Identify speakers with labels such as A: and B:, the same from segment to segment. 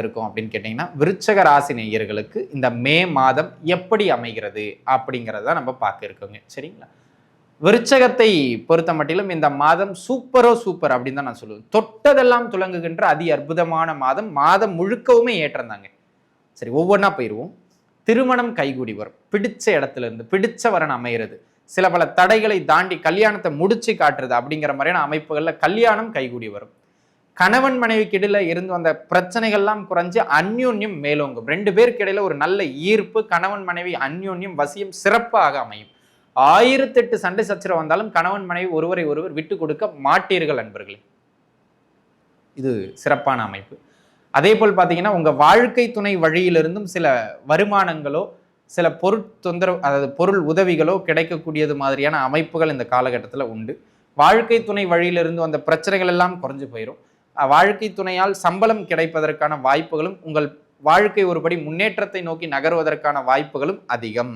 A: இருக்கும் அப்படின்னு கேட்டிங்கன்னா, விருச்சக ராசி நேயர்களுக்கு இந்த மே மாதம் எப்படி அமைகிறது அப்படிங்கிறத நம்ம பார்க்க இருக்கோங்க. சரிங்களா? விருச்சகத்தை பொறுத்த மட்டிலும் இந்த மாதம் சூப்பரோ சூப்பர் அப்படின்னு தான் நான் சொல்லுவேன். தொட்டதெல்லாம் துலங்குகின்ற அதி அற்புதமான மாதம். மாதம் முழுக்கவுமே ஏற்றம் தாங்க. சரி, ஒவ்வொன்றா போயிடுவோம். திருமணம் கைகூடி வரும். பிடிச்ச இடத்துல இருந்து பிடிச்ச வரன் அமைகிறது. சில பல தடைகளை தாண்டி கல்யாணத்தை முடிச்சு காட்டுறது அப்படிங்கிற மாதிரியான அமைப்புகள்ல கல்யாணம் கைகூடி வரும். கணவன் மனைவிக்கு இடையில இருந்து வந்த பிரச்சனைகள்லாம் குறைஞ்சு அந்யோன்யம் மேலோங்கும். 2 பேருக்கு இடையில ஒரு நல்ல ஈர்ப்பு, கணவன் மனைவி அந்யோன்யம் வசியம் சிறப்பாக அமையும். 1008 சண்டை சச்சரவு வந்தாலும் கணவன் மனைவி ஒருவரை ஒருவர் விட்டு கொடுக்க மாட்டீர்கள் அன்பர்களே. இது சிறப்பான அமைப்பு. அதே போல் பார்த்தீங்கன்னா, உங்க வாழ்க்கை துணை வழியிலிருந்தும் சில வருமானங்களோ சில தொந்தரவு, அதாவது பொருள் உதவிகளோ கிடைக்கக்கூடியது மாதிரியான அமைப்புகள் இந்த காலகட்டத்தில் உண்டு. வாழ்க்கை துணை வழியிலிருந்து வந்த பிரச்சனைகள் எல்லாம் குறைஞ்சு போயிடும். வாழ்க்கை துணையால் சம்பளம் கிடைப்பதற்கான வாய்ப்புகளும், உங்கள் வாழ்க்கை ஒருபடி முன்னேற்றத்தை நோக்கி நகர்வதற்கான வாய்ப்புகளும் அதிகம்.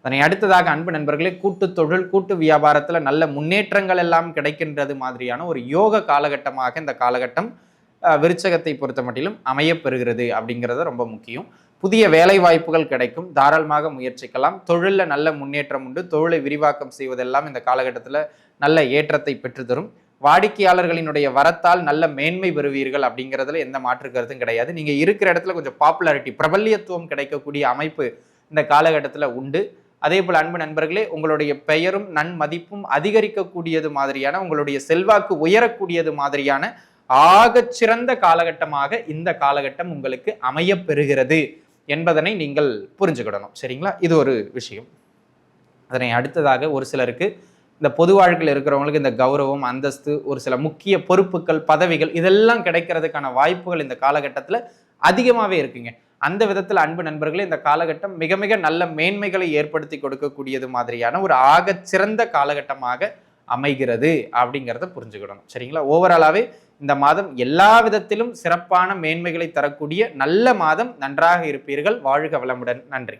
A: அதனை அடுத்ததாக அன்பு நண்பர்களே, கூட்டு தொழில் கூட்டு வியாபாரத்தில் நல்ல முன்னேற்றங்கள் எல்லாம் கிடைக்கின்றது மாதிரியான ஒரு யோக காலகட்டமாக இந்த காலகட்டம் விருச்சகத்தை பொறுத்த மட்டிலும் அமையப்பெறுகிறது அப்படிங்கிறது ரொம்ப முக்கியம். புதிய வேலை வாய்ப்புகள் கிடைக்கும், தாராளமாக முயற்சிக்கலாம். தொழிலில் நல்ல முன்னேற்றம் உண்டு. தொழிலை விரிவாக்கம் செய்வதெல்லாம் இந்த காலகட்டத்தில் நல்ல ஏற்றத்தை பெற்றுத்தரும். வாடிக்கையாளர்களினுடைய வரத்தால் நல்ல மேன்மை பெறுவீர்கள் அப்படிங்கிறதுல எந்த மாற்று கருத்தும் கிடையாது. நீங்க இருக்கிற இடத்துல கொஞ்சம் பாப்புலாரிட்டி, பிரபல்யத்துவம் கிடைக்கக்கூடிய அமைப்பு இந்த காலகட்டத்தில் உண்டு. அதே போல் அன்பு நண்பர்களே, உங்களுடைய பெயரும் நன்மதிப்பும் அதிகரிக்கக்கூடியது மாதிரியான, உங்களுடைய செல்வாக்கு உயரக்கூடியது மாதிரியான ஆகச்சிறந்த காலகட்டமாக இந்த காலகட்டம் உங்களுக்கு அமைய பெறுகிறது என்பதனை நீங்கள் புரிஞ்சுக்கிடணும். சரிங்களா? இது ஒரு விஷயம். அதனை அடுத்ததாக ஒரு சிலருக்கு இந்த பொது வாழ்க்கையில் இருக்கிறவங்களுக்கு இந்த கௌரவம், அந்தஸ்து, ஒரு சில முக்கிய பொறுப்புகள், பதவிகள் இதெல்லாம் கிடைக்கிறதுக்கான வாய்ப்புகள் இந்த காலகட்டத்தில் அதிகமாகவே இருக்குங்க. அந்த விதத்தில் அன்பு நண்பர்களே, இந்த காலகட்டம் மிக மிக நல்ல மேன்மைகளை ஏற்படுத்தி கொடுக்கக்கூடியது மாதிரியான ஒரு ஆகச்சிறந்த காலகட்டமாக அமைகிறது அப்படிங்கிறத புரிஞ்சுக்கிடணும். சரிங்களா? ஓவராலாகவே இந்த மாதம் எல்லா விதத்திலும் சிறப்பான மேன்மைகளை தரக்கூடிய நல்ல மாதம். நன்றாக இருப்பீர்கள். வாழ்க வளமுடன். நன்றி.